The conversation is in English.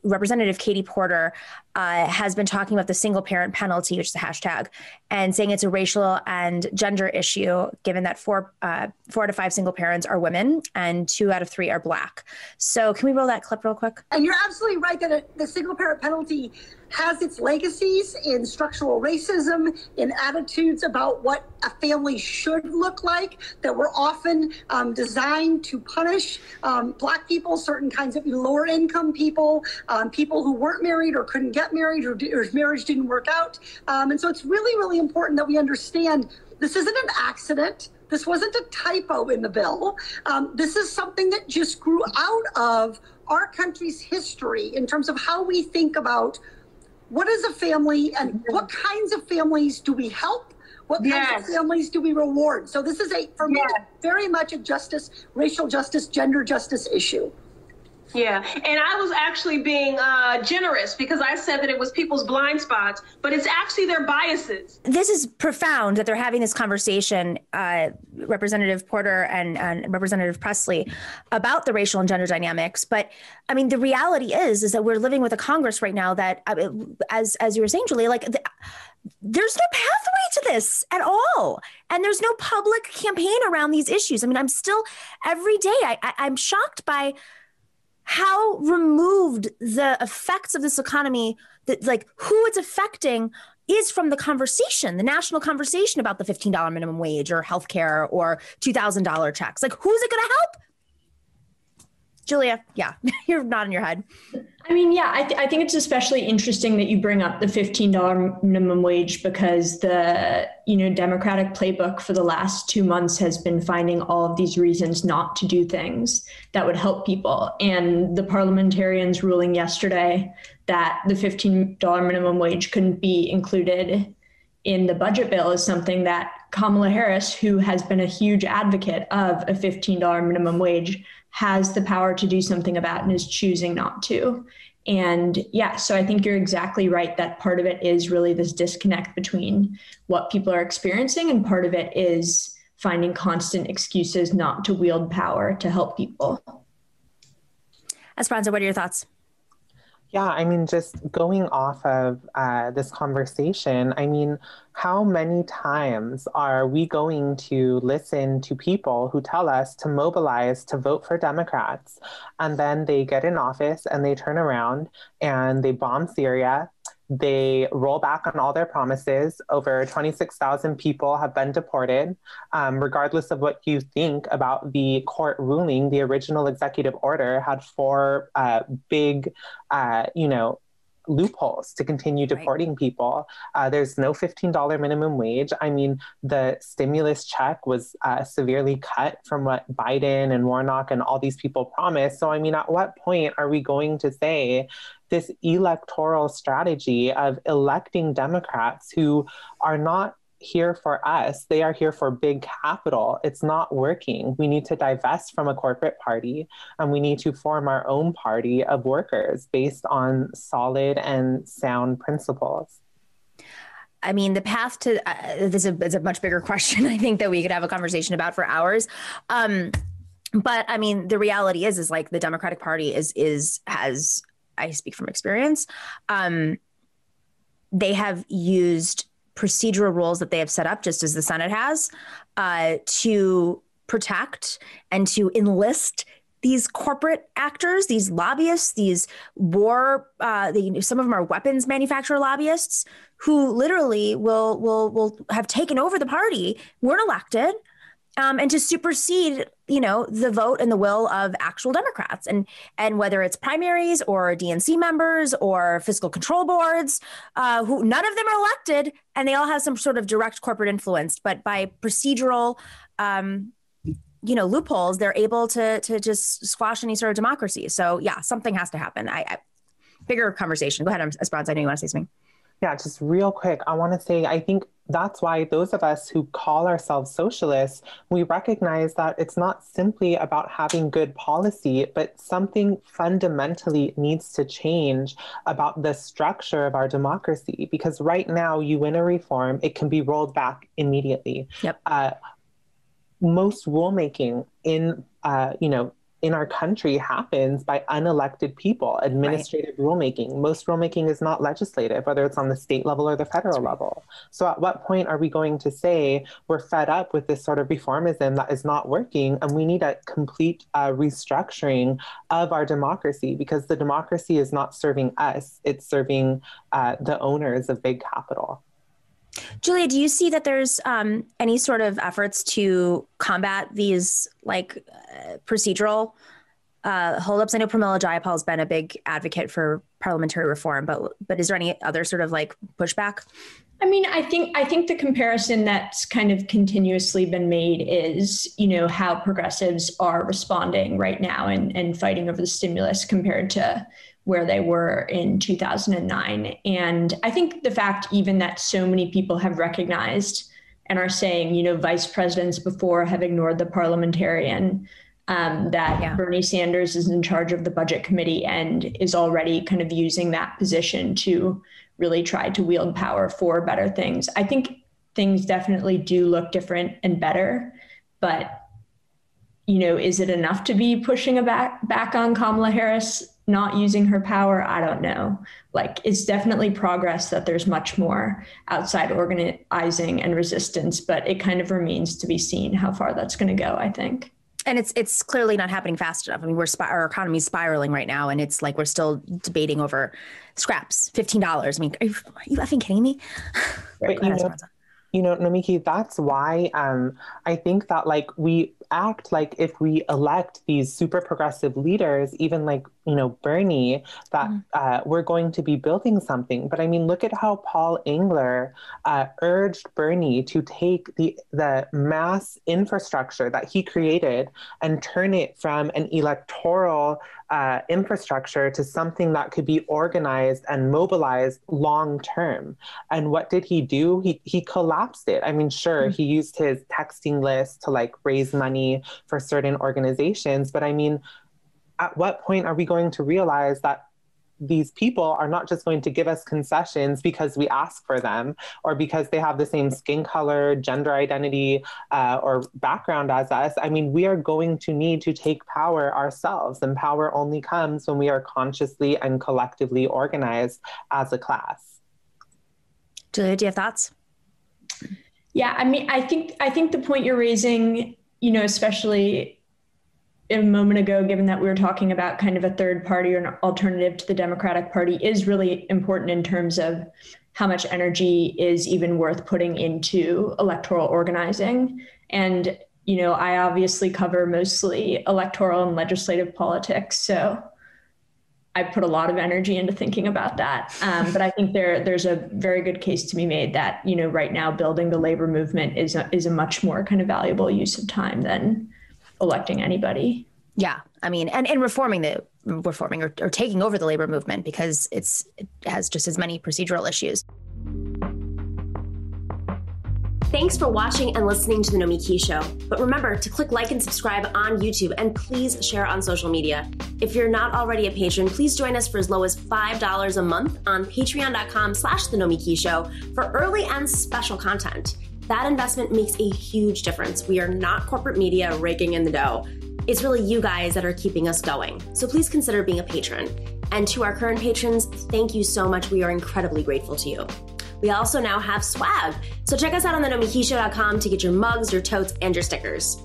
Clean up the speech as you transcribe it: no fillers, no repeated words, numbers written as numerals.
Representative Katie Porter has been talking about the single parent penalty, which is a hashtag, and saying it's a racial and gender issue, given that 4 out of 5 single parents are women and 2 out of 3 are Black. So can we roll that clip real quick? And you're absolutely right that the single parent penalty has its legacies in structural racism, in attitudes about what a family should look like, that were often designed to punish Black people, certain kinds of lower income people, people who weren't married or couldn't get married, or marriage didn't work out. And so it's really, really important that we understand this isn't an accident. This wasn't a typo in the bill. This is something that just grew out of our country's history in terms of how we think about what is a family and what kinds of families do we help? What kinds of families do we reward? So this is for me, very much a justice, racial justice, gender justice issue. Yeah, and I was actually being generous because I said that it was people's blind spots, but it's actually their biases. This is profound that they're having this conversation, Representative Porter and Representative Pressley, about the racial and gender dynamics. But I mean, the reality is that we're living with a Congress right now that, as you were saying, Julie, like there's no pathway to this at all. And there's no public campaign around these issues. I mean, I'm still every day, I'm shocked by how removed the effects of this economy, that like who it's affecting, is from the conversation, the national conversation about the $15 minimum wage or healthcare or $2,000 checks. Like, who's it going to help? Julia, yeah, you're nodding your head. I mean, yeah, I think it's especially interesting that you bring up the $15 minimum wage because the, Democratic playbook for the last 2 months has been finding all of these reasons not to do things that would help people. And the parliamentarians ruling yesterday that the $15 minimum wage couldn't be included in the budget bill is something that Kamala Harris, who has been a huge advocate of a $15 minimum wage, has the power to do something about and is choosing not to. And yeah, so I think you're exactly right that part of it is really this disconnect between what people are experiencing, and part of it is finding constant excuses not to wield power to help people. Esperanza, what are your thoughts? Yeah, I mean, just going off of this conversation, I mean, how many times are we going to listen to people who tell us to mobilize to vote for Democrats, and then they get in office and they turn around and they bomb Syria? They roll back on all their promises. Over 26,000 people have been deported. Regardless of what you think about the court ruling, the original executive order had 4 big, loopholes to continue deporting people. There's no $15 minimum wage. I mean, the stimulus check was severely cut from what Biden and Warnock and all these people promised. So, I mean, at what point are we going to say this electoral strategy of electing Democrats who are not here for us, they are here for big capital, it's not working? We need to divest from a corporate party, and we need to form our own party of workers based on solid and sound principles. I mean, the path to this is a much bigger question, I think, that we could have a conversation about for hours. But I mean, the reality is like the Democratic Party has, I speak from experience, they have used procedural rules that they have set up, just as the Senate has, to protect and to enlist these corporate actors, these lobbyists, these some of them are weapons manufacturer lobbyists who literally will have taken over the party, weren't elected, and to supersede, the vote and the will of actual Democrats. And whether it's primaries or DNC members or fiscal control boards, who none of them are elected, and they all have some sort of direct corporate influence. But by procedural, loopholes, they're able to just squash any sort of democracy. So yeah, something has to happen. Bigger conversation. Go ahead, Esperanza. I know you want to say something. Yeah, just real quick, I want to say, I think that's why those of us who call ourselves socialists, we recognize that it's not simply about having good policy, but something fundamentally needs to change about the structure of our democracy. Because right now, you win a reform, it can be rolled back immediately. Yep. Most rulemaking in, in our country happens by unelected people, administrative rulemaking. Most rulemaking is not legislative, whether it's on the state level or the federal level. So at what point are we going to say we're fed up with this sort of reformism that is not working, and we need a complete restructuring of our democracy, because the democracy is not serving us, it's serving the owners of big capital. Julia, do you see that there's any sort of efforts to combat these procedural holdups? I know Pramila Jayapal has been a big advocate for parliamentary reform, but is there any other sort of pushback? I mean, I think the comparison that's kind of continuously been made is, how progressives are responding right now and fighting over the stimulus compared to where they were in 2009. And I think the fact even that so many people have recognized and are saying, vice presidents before have ignored the parliamentarian, Bernie Sanders is in charge of the budget committee and is already kind of using that position to really try to wield power for better things. I think things definitely do look different and better, but, is it enough to be pushing back on Kamala Harris not using her power? I don't know. It's definitely progress that there's much more outside organizing and resistance, but it kind of remains to be seen how far that's going to go, I think. And it's clearly not happening fast enough. I mean, our economy's spiraling right now, and it's we're still debating over scraps, $15. I mean, are you effing kidding me? Nomiki, that's why I think that we act like if we elect these super progressive leaders, even Bernie, that we're going to be building something. But I mean, look at how Paul Engler urged Bernie to take the mass infrastructure that he created and turn it from an electoral infrastructure to something that could be organized and mobilized long term. And what did he do? He collapsed it. I mean, sure, he used his texting list to raise money for certain organizations. But I mean, at what point are we going to realize that these people are not just going to give us concessions because we ask for them or because they have the same skin color, gender identity, or background as us? I mean, we are going to need to take power ourselves, and power only comes when we are consciously and collectively organized as a class. Julia, do you have thoughts? Yeah, I mean, I think the point you're raising, especially a moment ago, given that we were talking about kind of a third party or an alternative to the Democratic Party, is really important in terms of how much energy is even worth putting into electoral organizing. And, I obviously cover mostly electoral and legislative politics, so I put a lot of energy into thinking about that. But I think there's a very good case to be made that, right now building the labor movement is a much more kind of valuable use of time than electing anybody. Yeah. I mean, and reforming or taking over the labor movement, because it has just as many procedural issues. Thanks for watching and listening to The Nomiki Show. But remember to click like and subscribe on YouTube, and please share on social media. If you're not already a patron, please join us for as low as $5 a month on patreon.com/The Nomiki Show for early and special content. That investment makes a huge difference. We are not corporate media raking in the dough. It's really you guys that are keeping us going. So please consider being a patron. And to our current patrons, thank you so much. We are incredibly grateful to you. We also now have swag. So check us out on thenomikishow.com to get your mugs, your totes, and your stickers.